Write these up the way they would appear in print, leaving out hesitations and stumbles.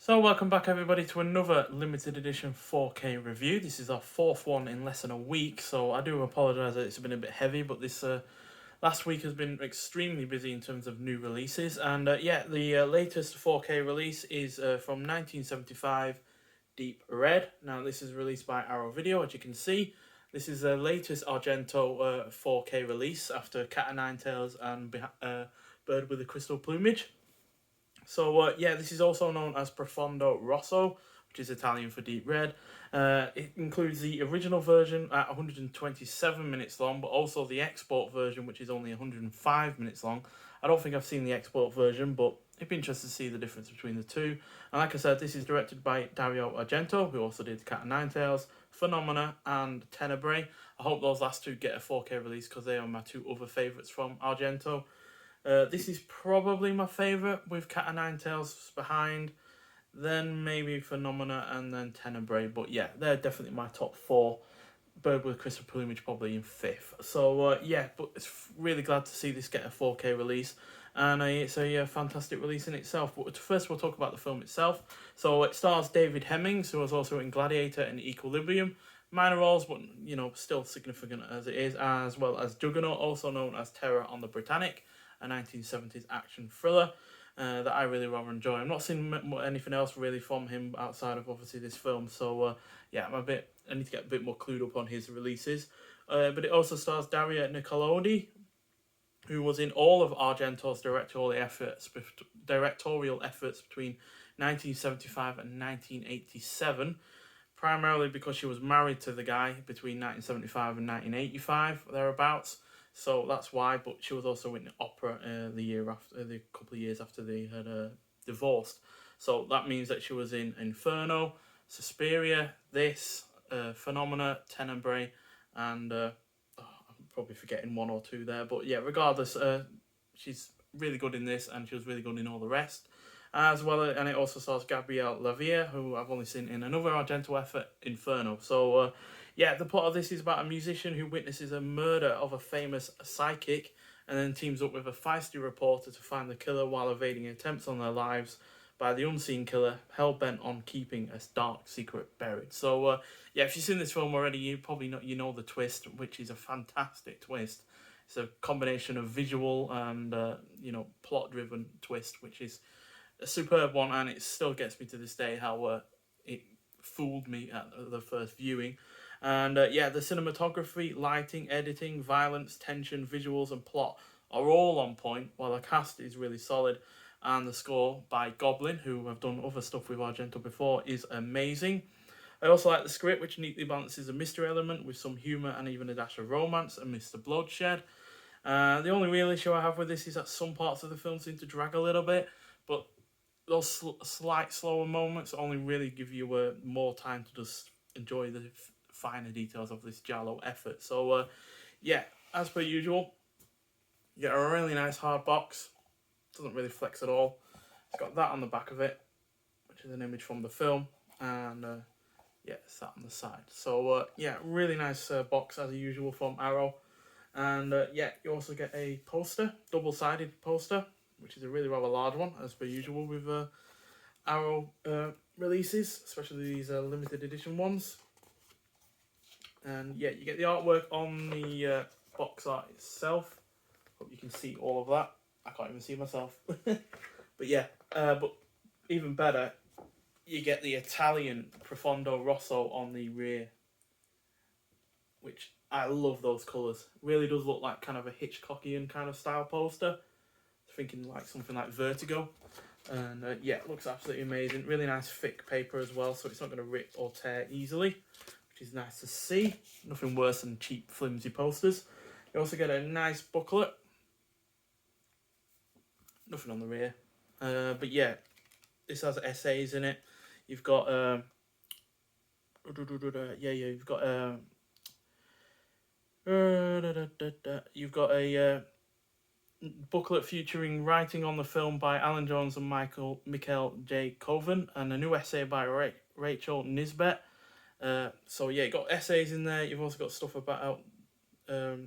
So welcome back everybody to another limited edition 4K review. This is our fourth one in less than a week, so I do apologise that it's been a bit heavy, but this last week has been extremely busy in terms of new releases. And the latest 4K release is from 1975, Deep Red. Now this is released by Arrow Video, as you can see. This is the latest Argento 4K release after Cat o' Nine Tails and Bird with a Crystal Plumage. So this is also known as Profondo Rosso, which is Italian for Deep Red. It includes the original version at 127 minutes long, but also the export version, which is only 105 minutes long. I don't think I've seen the export version, but it'd be interesting to see the difference between the two. And like I said, this is directed by Dario Argento, who also did Cat o' Nine Tails, Phenomena, and Tenebrae. I hope those last two get a 4K release because they are my two other favourites from Argento. This is probably my favourite, with Cat o' Nine Tails behind, then maybe Phenomena, and then Tenebrae. But yeah, they're definitely my top four. Bird with Crystal Plumage probably in fifth. So but it's really glad to see this get a 4K release, and it's a fantastic release in itself. But first we'll talk about the film itself. So it stars David Hemmings, who was also in Gladiator and Equilibrium. Minor roles, but still significant as it is, as well as Juggernaut, also known as Terror on the Britannic, a 1970s action thriller that I really rather enjoy. I'm not seeing anything else really from him outside of obviously this film, so I need to get a bit more clued up on his releases. But it also stars Daria Nicolodi, who was in all of Argento's directorial efforts between 1975 and 1987, primarily because she was married to the guy between 1975 and 1985, thereabouts. So that's why, but she was also in opera the couple of years after they had divorced. So that means that she was in Inferno, Suspiria, this, Phenomena, Tenebrae, and I'm probably forgetting one or two there. But yeah, regardless, she's really good in this, and she was really good in all the rest. As well, and it also stars Gabrielle Lavia, who I've only seen in another Argento effort, Inferno. So the plot of this is about a musician who witnesses a murder of a famous psychic and then teams up with a feisty reporter to find the killer while evading attempts on their lives by the unseen killer, hell-bent on keeping a dark secret buried. So, if you've seen this film already, you probably know the twist, which is a fantastic twist. It's a combination of visual and, plot-driven twist, which is a superb one, and it still gets me to this day how it fooled me at the first viewing. And the cinematography, lighting, editing, violence, tension, visuals, and plot are all on point, while the cast is really solid. And the score by Goblin, who have done other stuff with Argento before, is amazing. I also like the script, which neatly balances a mystery element with some humour and even a dash of romance and Mr. Bloodshed. The only real issue I have with this is that some parts of the film seem to drag a little bit, but those slight slower moments only really give you more time to just enjoy the finer details of this giallo effort. So as per usual, you get a really nice hard box. Doesn't really flex at all. It's got that on the back of it, which is an image from the film, and it's that on the side. So really nice box as usual from Arrow. And you also get a poster, double-sided poster, which is a really rather large one, as per usual with Arrow releases, especially these limited edition ones. And you get the artwork on the box art itself. Hope you can see all of that. I can't even see myself. But even better, you get the Italian Profondo Rosso on the rear, which I love those colours. Really does look like kind of a Hitchcockian kind of style poster. Thinking like something like Vertigo. And it looks absolutely amazing. Really nice thick paper as well, so it's not going to rip or tear easily, which is nice to see. Nothing worse than cheap, flimsy posters. You also get a nice booklet. Nothing on the rear. This has essays in it. You've got you've got a booklet featuring writing on the film by Alan Jones and Michael J. Coven, and a new essay by Rachel Nisbet. You got essays in there. You've also got stuff about the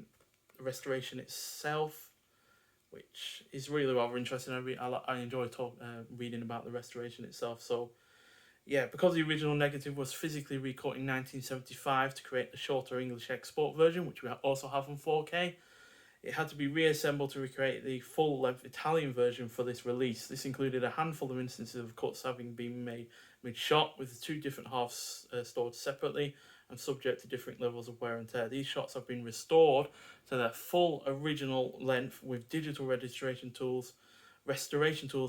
restoration itself, which is really rather interesting. I enjoy reading about the restoration itself. So yeah, because the original negative was physically recut in 1975 to create the shorter English export version, which we also have on 4K, it had to be reassembled to recreate the full-length Italian version for this release. This included a handful of instances of cuts having been made mid-shot, with the two different halves stored separately and subject to different levels of wear and tear. These shots have been restored to their full original length with digital restoration tools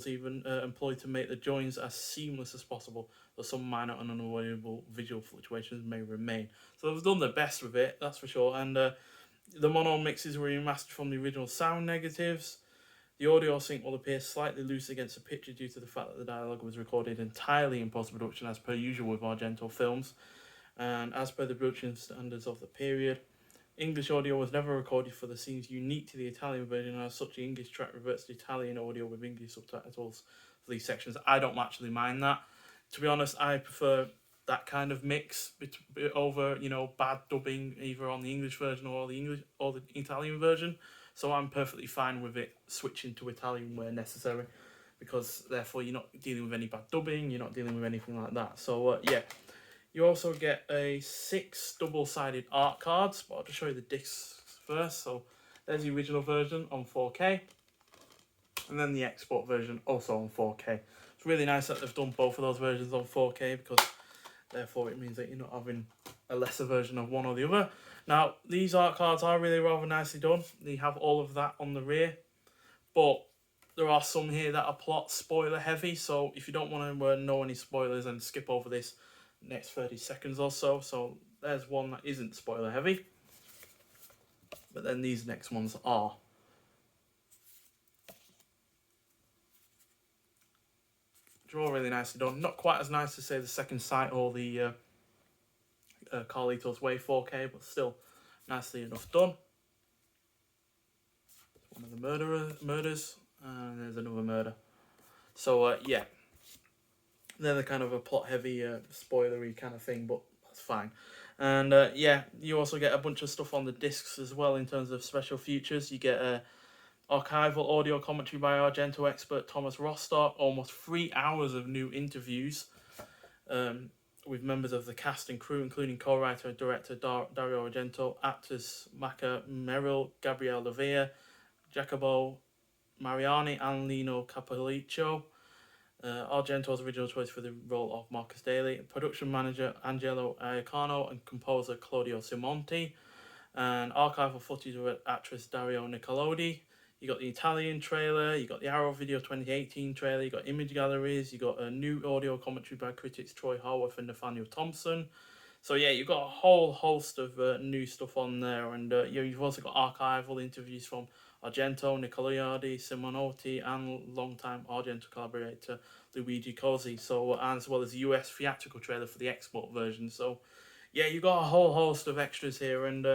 even employed to make the joins as seamless as possible, though some minor and unavoidable visual fluctuations may remain. So they've done their best with it, that's for sure. And the mono mixes were remastered from the original sound negatives. The audio sync will appear slightly loose against the picture due to the fact that the dialogue was recorded entirely in post-production, as per usual with Argento films, and as per the production standards of the period. English audio was never recorded for the scenes unique to the Italian version, and as such the English track reverts to Italian audio with English subtitles for these sections. I don't actually mind that. To be honest, I prefer that kind of mix over, bad dubbing either on the English version or the Italian version. So I'm perfectly fine with it switching to Italian where necessary, because therefore you're not dealing with any bad dubbing, you're not dealing with anything like that. So yeah, you also get 6 double-sided art cards, but I'll just show you the discs first. So there's the original version on 4K, and then the export version also on 4K. It's really nice that they've done both of those versions on 4K, because therefore it means that you're not having a lesser version of one or the other. Now, these art cards are really rather nicely done. They have all of that on the rear, but there are some here that are plot spoiler heavy, so if you don't want to know any spoilers, then skip over this next 30 seconds or so. So there's one that isn't spoiler heavy, but then these next ones are. They're all really nicely done. Not quite as nice as, say, the Second Sight or the Carlito's Way 4K, but still nicely enough done. One of the murders, and there's another murder. So yeah, they're the kind of a plot heavy, spoilery kind of thing, but that's fine. And yeah, you also get a bunch of stuff on the discs as well in terms of special features. You get archival audio commentary by Argento expert Thomas Rostock, almost 3 hours of new interviews with members of the cast and crew, including co-writer and director Dario Argento, actors Maca Merrill, Gabriele Lavia, Jacopo Mariani, and Lino Capoliccio. Argento's original choice for the role of Marcus Daly, production manager Angelo Iacano, and composer Claudio Simonti, and archival footage of actress Dario Nicolodi. You got the Italian trailer, you got the Arrow Video 2018 trailer, you got image galleries, you got a new audio commentary by critics Troy Haworth and Nathaniel Thompson. So yeah, you've got a whole host of new stuff on there, and you've also got archival interviews from Argento, Nicolodi, Simonotti, and longtime Argento collaborator Luigi Cozzi. So as well as the US theatrical trailer for the export version. So yeah, you've got a whole host of extras here, and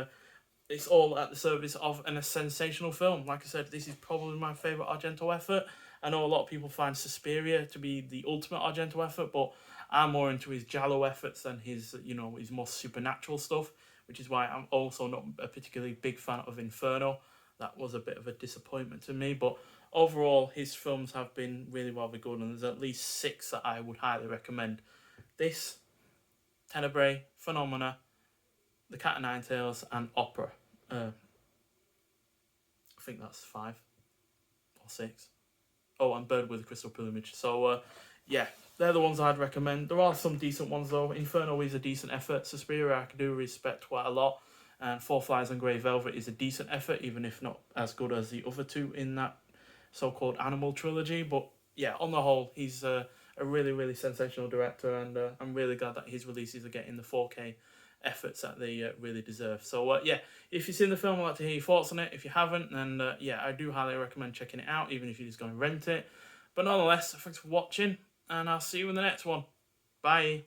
it's all at the service of a sensational film. Like I said, this is probably my favourite Argento effort. I know a lot of people find Suspiria to be the ultimate Argento effort, but I'm more into his giallo efforts than his, his more supernatural stuff, which is why I'm also not a particularly big fan of Inferno. That was a bit of a disappointment to me, but overall his films have been really rather good, and there's at least 6 that I would highly recommend. This, Tenebrae, Phenomena, The Cat o' Nine Tails, and Opera. I think that's 5 or 6. Oh, and Bird with a Crystal Plumage. So yeah, they're the ones I'd recommend. There are some decent ones though. Inferno is a decent effort. Suspiria I do respect quite a lot. And Four Flies on Grey Velvet is a decent effort, even if not as good as the other 2 in that so-called Animal trilogy. But yeah, on the whole, he's a really, really sensational director, and I'm really glad that his releases are getting the 4K efforts that they really deserve. So yeah, if you've seen the film, I'd like to hear your thoughts on it. If you haven't, then yeah, I do highly recommend checking it out, even if you're just going to rent it. But nonetheless, thanks for watching, and I'll see you in the next one. Bye.